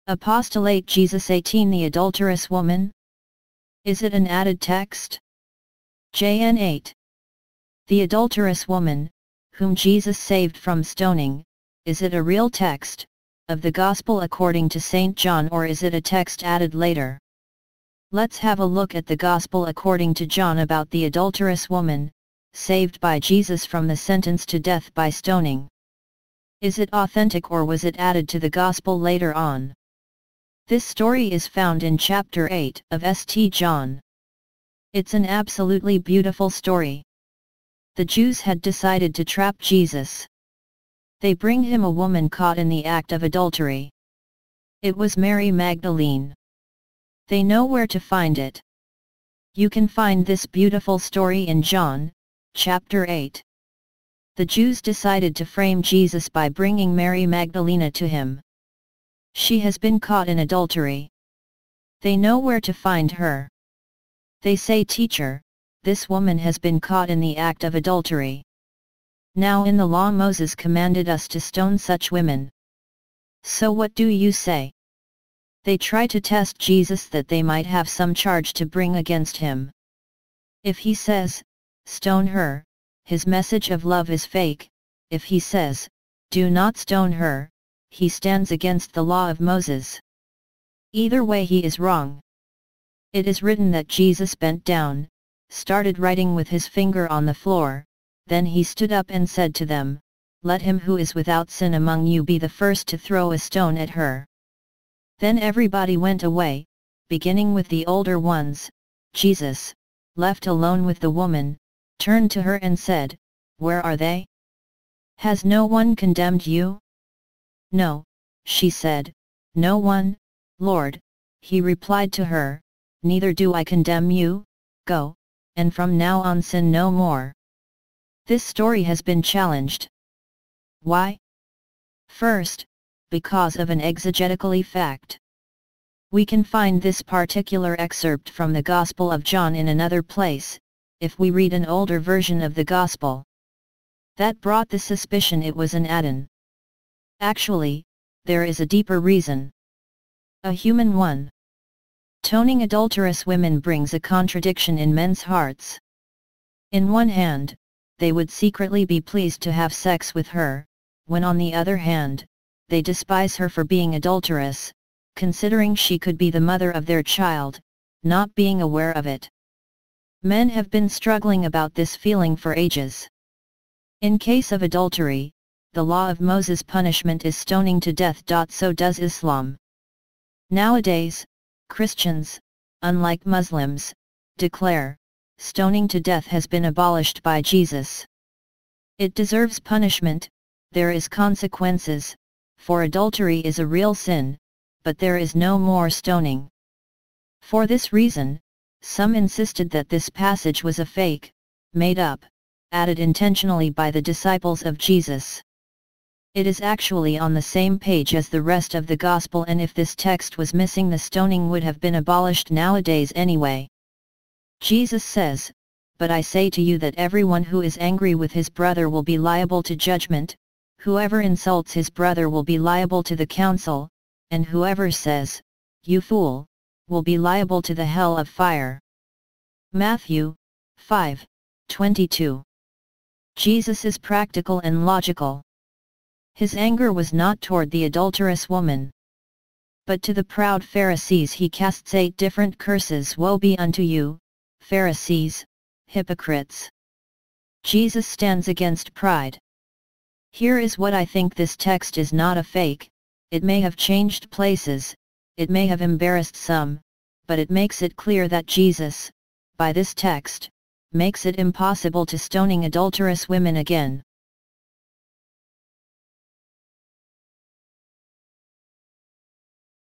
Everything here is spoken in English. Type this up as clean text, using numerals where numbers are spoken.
Apostolate Jesus 18. The adulterous woman? Is it an added text? JN 8. The adulterous woman, whom Jesus saved from stoning, is it a real text of the Gospel according to St. John, or is it a text added later? Let's have a look at the Gospel according to John about the adulterous woman, saved by Jesus from the sentence to death by stoning. Is it authentic, or was it added to the Gospel later on? This story is found in chapter 8 of St. John. It's an absolutely beautiful story. The Jews had decided to trap Jesus. They bring him a woman caught in the act of adultery. It was Mary Magdalene. They know where to find it. You can find this beautiful story in John, chapter 8. The Jews decided to frame Jesus by bringing Mary Magdalena to him. She has been caught in adultery. They know where to find her. They say, "Teacher, this woman has been caught in the act of adultery. Now in the law Moses commanded us to stone such women. So what do you say?" They try to test Jesus that they might have some charge to bring against him. If he says, "Stone her," his message of love is fake. If he says, "Do not stone her," he stands against the law of Moses. Either way he is wrong. It is written that Jesus bent down, started writing with his finger on the floor, then he stood up and said to them, "Let him who is without sin among you be the first to throw a stone at her." Then everybody went away, beginning with the older ones. Jesus, left alone with the woman, turned to her and said, "Where are they? Has no one condemned you?" "No," she said, "no one, Lord." He replied to her, "Neither do I condemn you, go, and from now on sin no more." This story has been challenged. Why? First, because of an exegetical fact. We can find this particular excerpt from the Gospel of John in another place, if we read an older version of the Gospel. That brought the suspicion it was an add-on. Actually, there is a deeper reason. A human one. Stoning adulterous women brings a contradiction in men's hearts. In one hand, they would secretly be pleased to have sex with her, when on the other hand, they despise her for being adulterous, considering she could be the mother of their child, not being aware of it. Men have been struggling about this feeling for ages. In case of adultery, the law of Moses punishment is stoning to death. So does Islam. Nowadays, Christians, unlike Muslims, declare, stoning to death has been abolished by Jesus. It deserves punishment, there is consequences, for adultery is a real sin, but there is no more stoning. For this reason, some insisted that this passage was a fake, made up, added intentionally by the disciples of Jesus. It is actually on the same page as the rest of the Gospel, and if this text was missing, the stoning would have been abolished nowadays anyway. Jesus says, "But I say to you that everyone who is angry with his brother will be liable to judgment, whoever insults his brother will be liable to the council, and whoever says, 'You fool,' will be liable to the hell of fire." Matthew 5:22. Jesus is practical and logical. His anger was not toward the adulterous woman, but to the proud Pharisees he casts 8 different curses. "Woe be unto you, Pharisees, hypocrites!" Jesus stands against pride. Here is what I think: this text is not a fake. It may have changed places, it may have embarrassed some, but it makes it clear that Jesus, by this text, makes it impossible to stoning adulterous women again.